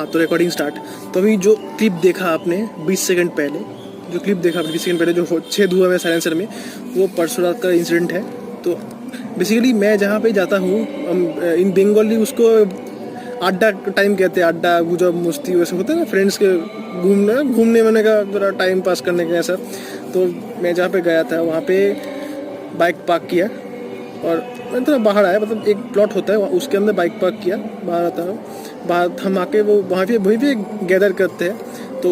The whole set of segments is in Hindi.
हाँ, तो रिकॉर्डिंग स्टार्ट। तो अभी जो क्लिप देखा आपने 20 सेकंड पहले, जो क्लिप देखा 20 सेकंड पहले जो छेद हुआ है साइलेंसर में, वो परसों रात का इंसिडेंट है। तो बेसिकली मैं जहाँ पे जाता हूँ इन बंगाली उसको अड्डा टाइम कहते हैं। अड्डा गुजा मस्ती वैसे होता है ना, फ्रेंड्स के घूमने मैंने का थोड़ा टाइम पास करने का ऐसा। तो मैं जहाँ पे गया था वहाँ पे बाइक पार्क किया और मैं थोड़ा बाहर आया, मतलब एक प्लॉट होता है उसके अंदर बाइक पार्क किया, बाहर आता हूँ। बाहर हम आके वो वहीं पे गैदर करते हैं। तो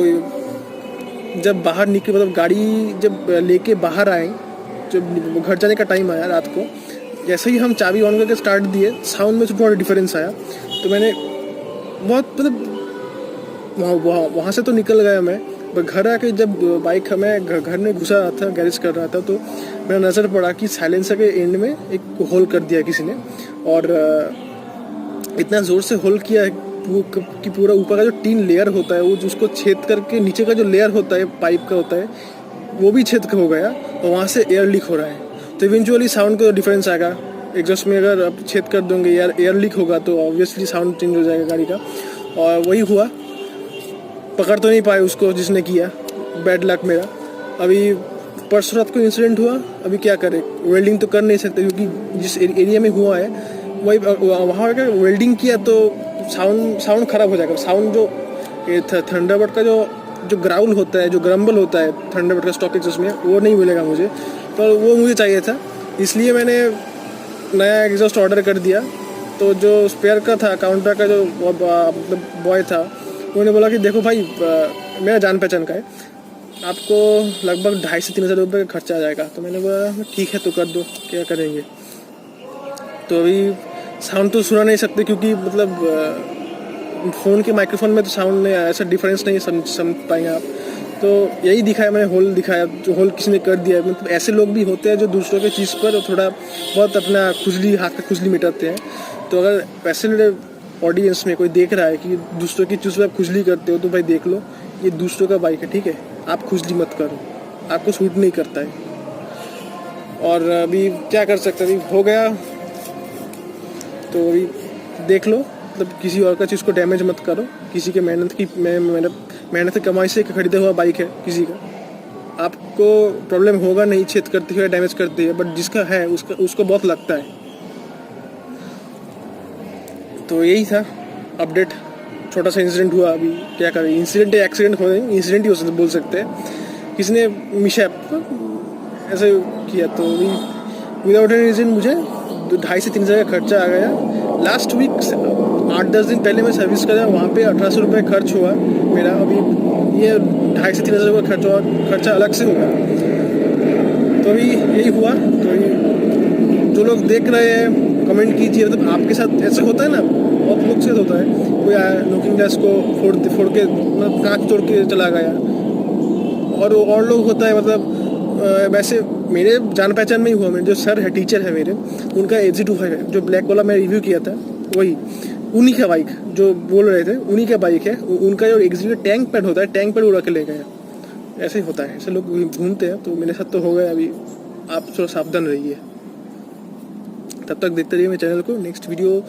जब बाहर निकले, मतलब गाड़ी जब लेके बाहर आए, जब घर जाने का टाइम आया रात को, जैसे ही हम चाबी ऑन करके स्टार्ट दिए, साउंड में थोड़ा डिफरेंस आया। तो मैंने बहुत मतलब वहाँ से तो निकल गया मैं, पर घर आके जब बाइक मैं घर में घुसा रहा था, गैरेज कर रहा था, तो मेरा नज़र पड़ा कि साइलेंसर के एंड में एक होल कर दिया किसी ने। और इतना ज़ोर से होल किया है कि पूरा ऊपर का जो टीन लेयर होता है वो उसको छेद करके नीचे का जो लेयर होता है पाइप का होता है वो भी छेद हो गया और वहाँ से एयर लीक हो रहा है। तो इवेंचुअली साउंड का डिफरेंस आएगा। एग्जॉस्ट में अगर आप छेद कर दोगे यार, एयर लीक होगा तो ऑब्वियसली साउंड चेंज हो जाएगा गाड़ी का। और वही हुआ, पकड़ तो नहीं पाए उसको जिसने किया, बैड लक मेरा। अभी परसों रात को इंसिडेंट हुआ, अभी क्या करें, वेल्डिंग तो कर नहीं सकते क्योंकि जिस एरिया में हुआ है वही वहाँ अगर वेल्डिंग किया तो साउंड खराब हो जाएगा। साउंड जो थंडरबर्ड का जो ग्राउल होता है, जो ग्रम्बल होता है थंडरबर्ड का स्टॉक एक्सहॉस्ट में, वो नहीं मिलेगा मुझे, पर वो मुझे चाहिए था, इसलिए मैंने नया एग्जॉस्ट ऑर्डर कर दिया। तो जो स्पेयर का था, काउंटर का जो मतलब बॉय था, उन्होंने बोला कि देखो भाई मेरा जान पहचान का है, आपको लगभग 2,500 से 3,000 रुपये का खर्चा आ जाएगा। तो मैंने बोला ठीक है तो कर दो, क्या करेंगे। तो अभी साउंड तो सुना नहीं सकते क्योंकि मतलब फ़ोन के माइक्रोफोन में तो साउंड में ऐसा डिफरेंस नहीं समझ पाएंगे आप। तो यही दिखाया मैंने, होल दिखाया, जो होल किसी ने कर दिया। मतलब ऐसे लोग भी होते हैं जो दूसरों के चीज़ पर थोड़ा बहुत अपना खुजली, हाथ का खुजली मिटाते हैं। तो अगर वैसे ऑडियंस में कोई देख रहा है कि दूसरों की चीज़ पर आप खुजली करते हो, तो भाई देख लो, ये दूसरों का बाइक है, ठीक है, आप खुजली मत करो, आपको सूट नहीं करता है। और अभी क्या कर सकते, अभी हो गया तो अभी देख लो, मतलब किसी और का चीज़ को डैमेज मत करो। किसी के मेहनत की कमाई से खरीदा हुआ बाइक है किसी का, आपको प्रॉब्लम होगा नहीं छेद करती है, डैमेज करती है, बट जिसका है उसको बहुत लगता है। तो यही था अपडेट, छोटा सा इंसिडेंट हुआ। अभी क्या करें, इंसिडेंट या एक्सीडेंट हो रहे, इंसिडेंट ही हो सकते, बोल सकते हैं। किसी ने मिसहैप ऐसे किया, तो विदाउट एनी रीज़न मुझे 2,500 से 3,000 का खर्चा आ गया। लास्ट वीक 8-10 दिन पहले मैं सर्विस करा, वहाँ पे 1,800 रुपये खर्च हुआ मेरा। अभी ये 2,500 से 3,000 रुपये खर्चा अलग से होगा। तो अभी यही हुआ। तो जो लोग देख रहे हैं कमेंट कीजिए, मतलब आपके साथ ऐसे होता है ना, बहुत लोग से होता है, कोई आया लुकिंग ग्लास को फोड़ के मतलब कांच तोड़ के चला गया। और लोग होता है मतलब वैसे मेरे जान पहचान में ही हुआ। मेरे जो सर है, टीचर है मेरे, उनका AZ25 है, जो ब्लैक वाला मैं रिव्यू किया था, वही उन्हीं का बाइक जो बोल रहे थे, उन्हीं का बाइक है। उनका जो एग्जीक्यूटिव टैंक पैड होता है, टैंक पैड उड़ा के ले गया। ऐसे ही होता है, ऐसे लोग घूमते हैं। तो मेरे साथ तो हो गया। अभी आप थोड़ा सावधान रहिए। तब तक देखते रहिए मेरे चैनल को। नेक्स्ट वीडियो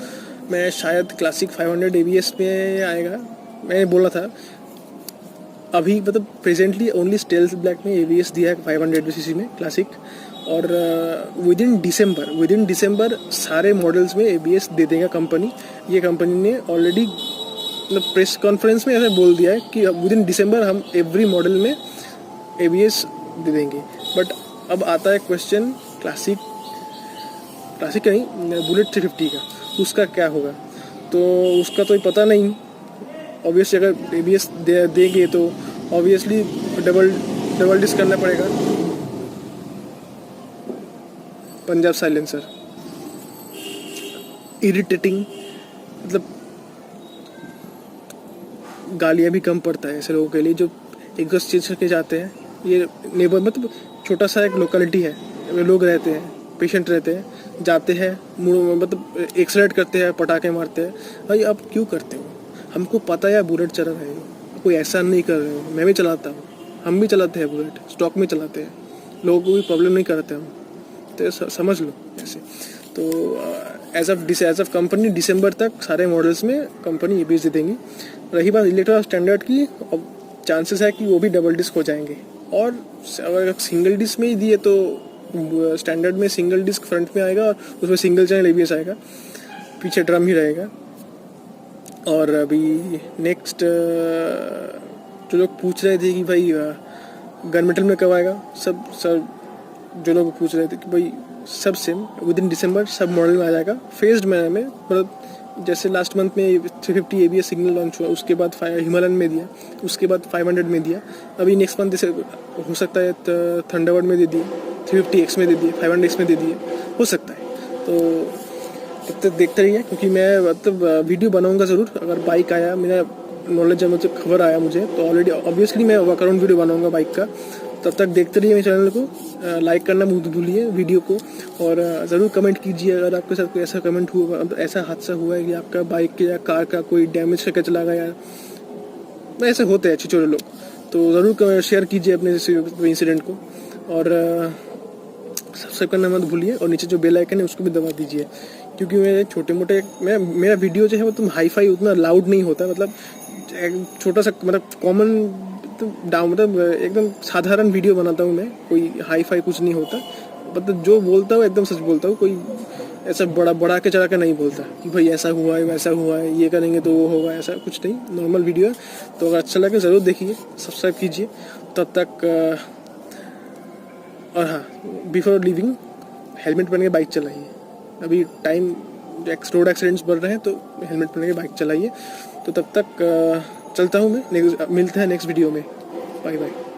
में शायद क्लासिक 500 ABS में आएगा। मैंने बोला था अभी, मतलब प्रेजेंटली ओनली स्टेल्थ ब्लैक में ABS दिया है 500 सीसी में क्लासिक। और विद इन दिसंबर सारे मॉडल्स में ABS दे देगा कंपनी। ये कंपनी ने ऑलरेडी मतलब प्रेस कॉन्फ्रेंस में ऐसा बोल दिया है कि विद इन दिसंबर हम एवरी मॉडल में ABS दे देंगे। बट अब आता है क्वेश्चन क्लासिक का नहीं, बुलेट 350 का, उसका क्या होगा। तो उसका तो पता नहीं। ऑब्वियसली अगर ABS देंगे तो ऑब्वियसली डबल डिस्क करना पड़ेगा। पंजाब साइलेंसर इरिटेटिंग, मतलब गालियाँ भी कम पड़ता है ऐसे लोगों के लिए जो एग्जॉस्ट चेंज करके जाते हैं। ये नेबर मतलब छोटा सा एक लोकेलिटी है, लोग रहते हैं, पेशेंट रहते हैं, जाते हैं, मतलब एक्सलेट करते हैं, पटाखे मारते हैं। भाई आप क्यों करते हो? हमको पता है बुलेट चला रहे हो, कोई ऐसा नहीं कर रहे हो। मैं भी चलाता हूँ, हम भी चलाते हैं बुलेट, स्टॉक में चलाते हैं, लोगों को भी प्रॉब्लम नहीं करते हम। तो समझ लो ऐसे। तो एज ऑफ कंपनी दिसंबर तक सारे मॉडल्स में कंपनी EBS दे देंगी। रही बात इलेक्ट्रा स्टैंडर्ड की, अब चांसेस है कि वो भी डबल डिस्क हो जाएंगे। और अगर सिंगल डिस्क में ही दिए तो स्टैंडर्ड में सिंगल डिस्क फ्रंट में आएगा और उसमें सिंगल चैनल ABS आएगा, पीछे ड्रम ही रहेगा। और अभी नेक्स्ट जो लोग पूछ रहे थे कि भाई गन मेटल में कब आएगा, सब जो लोग पूछ रहे थे कि भाई सब सेम विद इन दिसंबर सब मॉडल में आ जाएगा फेज्ड मैनर में। मतलब जैसे लास्ट मंथ में 350 ABS सिग्नल लॉन्च हुआ, उसके बाद हिमालयन में दिया, उसके बाद 500 में दिया, अभी नेक्स्ट मंथ जैसे हो सकता है थंडरबर्ड में दे दिए, 350X में दे दिए, 500X में दे दिए, हो सकता है। तो तब तक देखते रहिए, क्योंकि मैं मतलब वीडियो बनाऊंगा ज़रूर। अगर बाइक आया, मेरा नॉलेज है, मुझे खबर आया मुझे, तो ऑलरेडी ऑब्वियसली मैं वर्कअराउंड वीडियो बनाऊंगा बाइक का। तब तक देखते रहिए मेरे चैनल को, लाइक करना मत भूलिए वीडियो को, और ज़रूर कमेंट कीजिए अगर आपके साथ कोई ऐसा कमेंट हुआ, ऐसा हादसा हुआ है कि आपका बाइक या कार का कोई डैमेज करके चला गया। ऐसे होते हैं छिछोरे लोग, तो ज़रूर शेयर कीजिए अपने इंसिडेंट को, और सब्सक्राइब करना मत भूलिए, और नीचे जो बेल आइकन है उसको भी दबा दीजिए। क्योंकि मैं छोटे मोटे मेरा वीडियो जो है वो तुम हाई फाई उतना लाउड नहीं होता, मतलब छोटा सा, मतलब कॉमन, मतलब एकदम साधारण वीडियो बनाता हूँ मैं, कोई हाई फाई कुछ नहीं होता। मतलब जो बोलता हूँ एकदम सच बोलता हूँ, कोई ऐसा बढ़ा के चढ़ा के नहीं बोलता कि भाई ऐसा हुआ है, वैसा हुआ है, ये करेंगे तो वो होगा, ऐसा कुछ नहीं, नॉर्मल वीडियो है। तो अगर अच्छा लगे ज़रूर देखिए, सब्सक्राइब कीजिए। तब तक और हाँ, बिफोर लिविंग हेलमेट पहन के बाइक चलाइए। अभी टाइम रोड एक्सीडेंट्स बढ़ रहे हैं, तो हेलमेट पहन के बाइक चलाइए। तो तब तक चलता हूँ मैं, मिलते हैं नेक्स्ट वीडियो में। Bye bye.